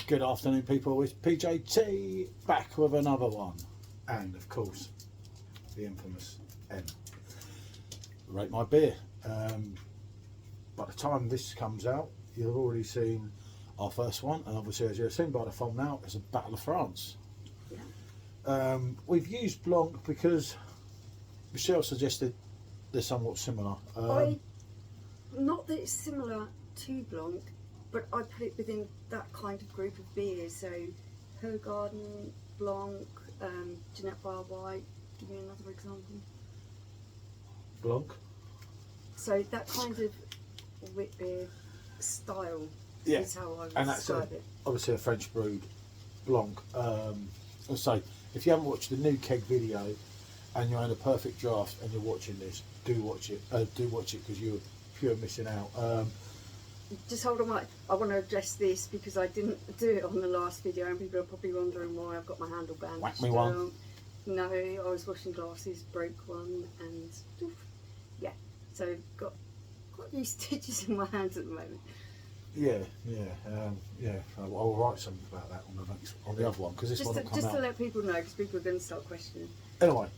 Good afternoon, people. It's PJT back with another one, and of course, the infamous M. Rate my beer. By the time this comes out, you'll have already seen our first one, and obviously, as you've seen by the thumbnail, it's a Battle of France. Yeah. We've used Blanc because Michelle suggested they're somewhat similar. Not that it's similar to Blanc, but I put it within that kind of group of beers. So, Her Garden, Blanc, Jeanette Bar White. Give me another example. Blanc. So that kind of wit beer style is how I would describe it. Obviously a French brewed Blanc. I'll say, if you haven't watched the new keg video and you're in a perfect draft and you're watching this, do watch it. Do watch it because you're pure missing out. Just hold on, Mike. I want to address this because I didn't do it on the last video, and people are probably wondering why I've got my handle bandaged. Whack me one. No, I was washing glasses, broke one, and yeah. So got quite a few stitches in my hands at the moment. Yeah. I'll write something about that on the other one because this one will come just out. to let people know, because people are going to start questioning. Anyway,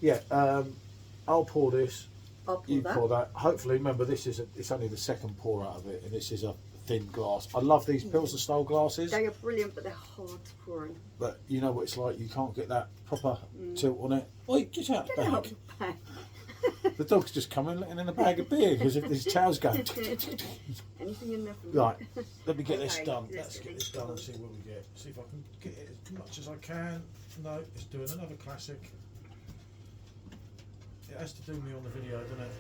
I'll pour this. I'll pour you that. pour that. Hopefully, remember this is it's only the second pour out of it, and this is a thin glass. I love these Pilsner style glasses. They are brilliant, but they're hard to pour in. But you know what it's like. You can't get that proper tilt on it. Wait, get out the bag. The dog's just coming letting in a bag of beer because if his tail's going. Anything in there for me? Right, let me get this Okay, done. let's Let's get this done and see what we get. See if I can get it as much as I can. No, it's doing another classic. It has to do me on the video, doesn't it?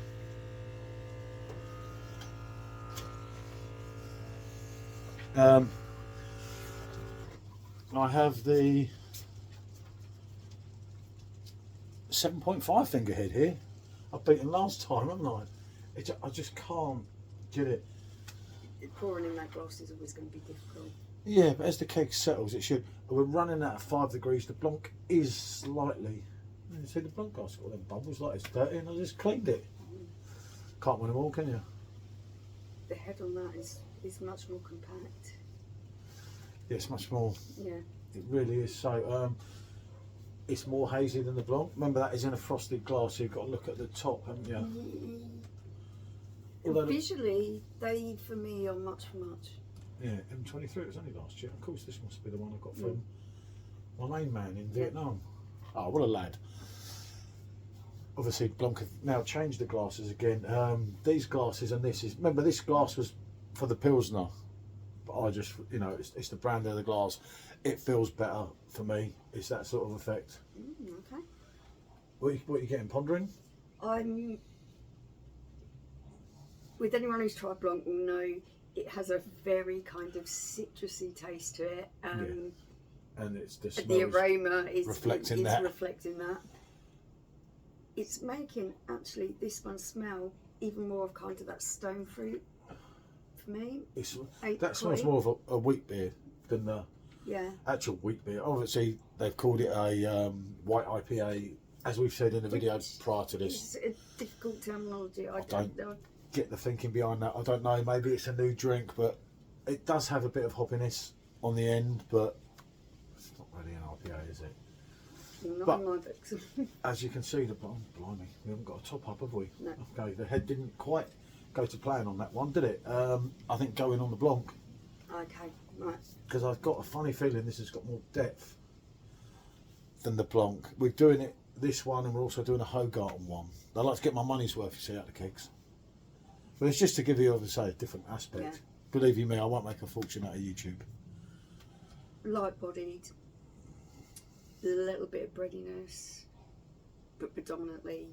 I have the 7.5 finger head here. I've beaten last time, haven't I? I just can't get it. Pouring in that glass is always going to be difficult. Yeah, but as the keg settles, it should. We're running at 5 degrees. The Blanc is slightly. You see the Blanc glass got them bubbles like it's dirty, and I just cleaned it. Can't win them all, can you? The head on that is much more compact. Yeah, it's much more. Yeah. It really is. So, it's more hazy than the Blanc. Remember, that is in a frosted glass, so you've got to look at the top, haven't you? Visually, they for me are much. Yeah, M23. It was only last year. Of course, this must be the one I got from my main man in Vietnam. Oh, what a lad! Obviously, Blanc have now changed the glasses again. These glasses and this is. Remember, this glass was for the Pilsner, but I just, it's the brand of the glass. It feels better for me. It's that sort of effect. Okay. What are you getting? Pondering? With anyone who's tried Blanc will know it has a very kind of citrusy taste to it. And it's the aroma is reflecting that. It's making actually this one smell even more of kind of that stone fruit for me. That smells more of a wheat beer than the actual wheat beer. Obviously, they've called it a white IPA, as we've said in the video prior to this. It's a difficult terminology. I don't know. Get the thinking behind that. I don't know, maybe it's a new drink, but it does have a bit of hoppiness on the end, but it's not really an IPA, is it? Not in my books. As you can see, blimey, we haven't got a top up, have we? No. Okay, the head didn't quite go to plan on that one, did it? I think going on the Blanc. Okay, right. Because I've got a funny feeling this has got more depth than the Blanc. We're doing this one, and we're also doing a Hogarten one. I like to get my money's worth, you see, out of the kegs. But it's just to give you, obviously, a different aspect. Yeah. Believe you me, I won't make a fortune out of YouTube. Light-bodied, a little bit of breadiness, but predominantly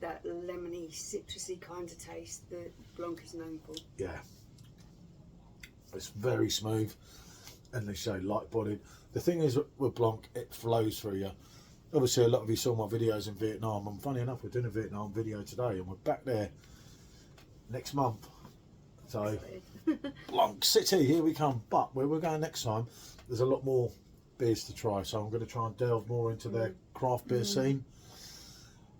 that lemony, citrusy kind of taste that Blanc is known for. Yeah. It's very smooth, and they say light-bodied. The thing is, with Blanc, it flows through you. Obviously, a lot of you saw my videos in Vietnam, and funny enough, we're doing a Vietnam video today, and we're back there next month. So Blanc City, here we come. But where we're going next time, there's a lot more beers to try, so I'm going to try and delve more into their craft beer scene,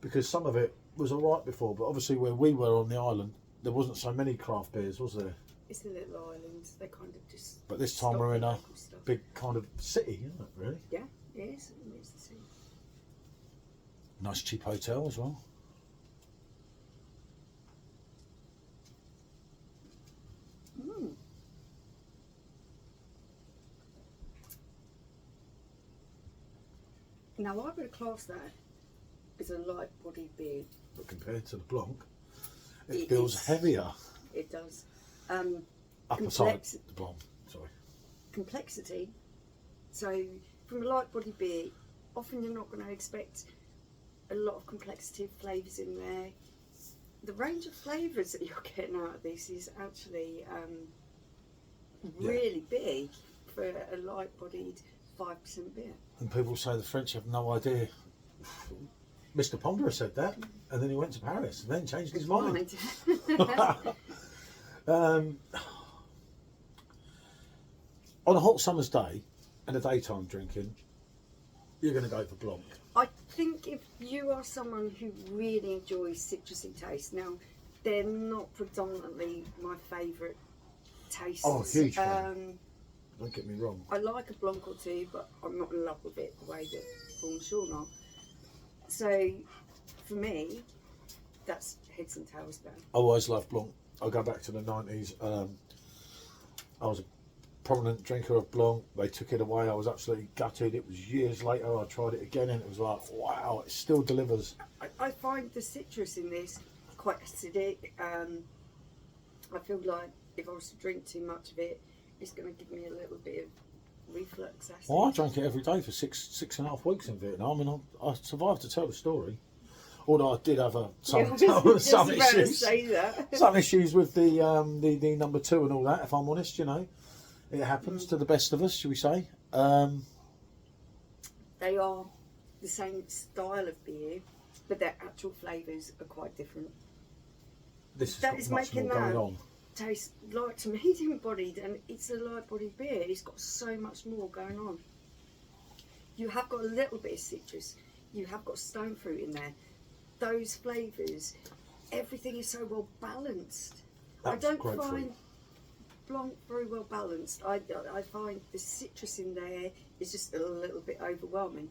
because some of it was alright before, but obviously where we were on the island there wasn't so many craft beers, was there? It's a little island, they kind of just... But this time we're in a stuff. big kind of city, isn't it, really? Yeah, it is. It's the same. Nice cheap hotel as well. Mm. Now, I would class that as a light-bodied beer. But compared to the Blanc, it It feels is. heavier. It does. Up aside the Blanc, sorry. Complexity. So, from a light-bodied beer, often you're not going to expect a lot of complexity of flavours in there. The range of flavours that you're getting out of this is actually really big for a light-bodied 5% beer. And people say the French have no idea. Mr. Ponderer said that, and then he went to Paris and then changed his mind. On a hot summer's day, in the daytime drinking, you're going to go for Blanc. I think if you are someone who really enjoys citrusy taste, now they're not predominantly my favourite tastes. Oh, huge fan. Don't get me wrong. I like a Blanc or two, but I'm not in love with it the way that Paul and Sean are. So, for me, that's heads and tails down. I always loved Blanc. I go back to the 90s. I was a prominent drinker of Blanc. They took it away. I was absolutely gutted. It was years later. I tried it again and it was like, wow, it still delivers. I find the citrus in this quite acidic. I feel like if I was to drink too much of it, it's going to give me a little bit of reflux acid. Well, I drank it every day for six and a half weeks in Vietnam, and I survived to tell the story. Although I did have some issues, some issues with the number 2 and all that. If I'm honest, you know, it happens to the best of us, shall we say? They are the same style of beer, but their actual flavours are quite different. This That is is much more making going that on. taste light to medium bodied, and it's a light bodied beer. It's got so much more going on. You have got a little bit of citrus, you have got stone fruit in there. Those flavours, everything is so well balanced. I don't find Blanc very well balanced. I find the citrus in there is just a little bit overwhelming.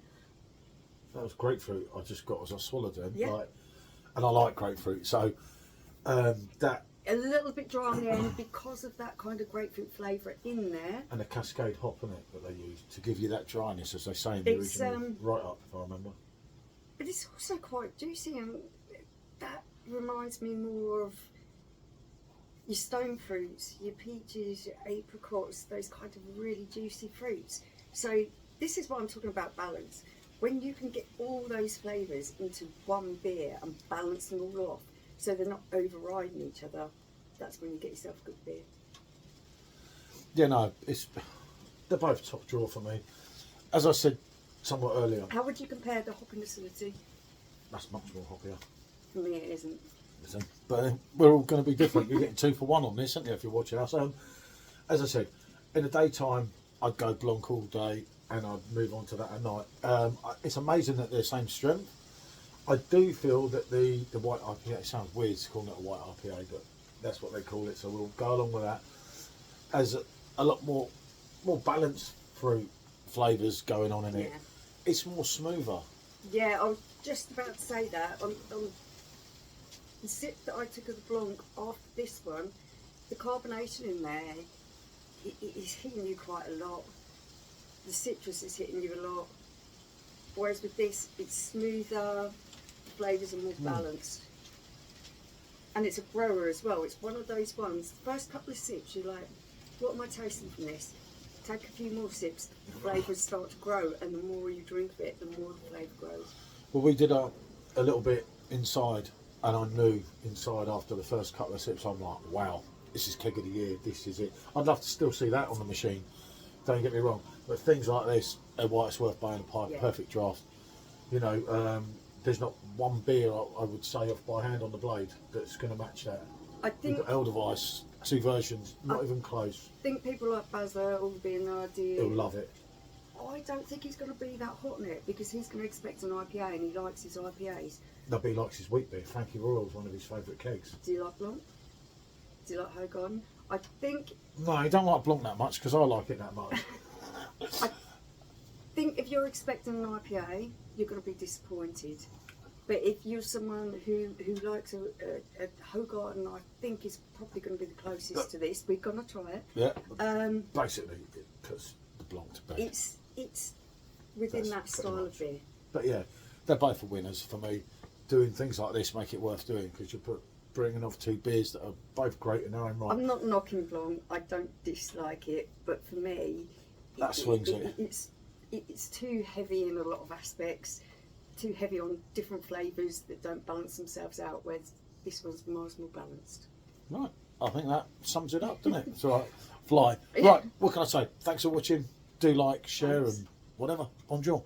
That was grapefruit I just got as I swallowed them. Yeah. Like, and I like grapefruit, so that a little bit dry on the end because of that kind of grapefruit flavour in there. and a Cascade hop in it that they use to give you that dryness, as they say in the original, right up, if I remember. But it's also quite juicy, and that reminds me more of your stone fruits, your peaches, your apricots, those kind of really juicy fruits. So this is what I'm talking about, balance. When you can get all those flavours into one beer and balance them all off so they're not overriding each other, that's when you get yourself a good beer. Yeah, no, they're both top drawer for me. As I said somewhat earlier, How would you compare the hoppiness of the two? that's much more hoppier. For me it isn't. But we're all going to be different. You're getting 2 for 1 on this, aren't you, if you're watching us? As I said, in the daytime, I'd go Blanc all day and I'd move on to that at night. It's amazing that they're the same strength. I do feel that the white IPA, it sounds weird to call it a white IPA, but that's what they call it, so we'll go along with that. Has a lot more balanced fruit flavours going on in it. Yeah. It's more smoother. Yeah, I was just about to say that. On the sip that I took of the Blanc after this one, the carbonation in there, it is hitting you quite a lot. The citrus is hitting you a lot. Whereas with this, it's smoother, the flavours are more balanced. And it's a grower as well. It's one of those ones, the first couple of sips, you're like, what am I tasting from this? Take a few more sips, the flavours start to grow, and the more you drink of it, the more the flavour grows. Well, we did a little bit inside, and I knew inside after the first couple of sips, I'm like, wow, this is keg of the year, this is it. I'd love to still see that on the machine, don't get me wrong, but things like this are why it's worth buying a pipe. Yeah. Perfect draft. You know, there's not one beer I would say off by hand on the blade that's going to match that. I think You've got Edelweiss, 2 versions, not even close. think people like Bazza will be an idea. He'll love it. I don't think he's going to be that hot in it because he's going to expect an IPA and he likes his IPAs. No, but he likes his wheat beer. Thankyou Royal's one of his favourite kegs. Do you like Blanc? Do you like Hogarden? I think No, he don't like Blanc that much because I like it that much. think if you're expecting an IPA, you're going to be disappointed. But if you're someone who likes a Hogarden, I think is probably going to be the closest to this. We're going to try it. Yeah. Basically, it puts the Blanc to bed. It's within that style of beer. But yeah, they're both winners for me. Doing things like this make it worth doing because you're bringing off two beers that are both great in their own right. I'm not knocking Blanc. I don't dislike it, but for me, that swings it. It's too heavy in a lot of aspects. Too heavy on different flavours that don't balance themselves out. Whereas this one's much more balanced. Right. I think that sums it up, doesn't it? It's all right. Fly. Right. What can I say? Thanks for watching. Do like, share, and whatever. Bonjour.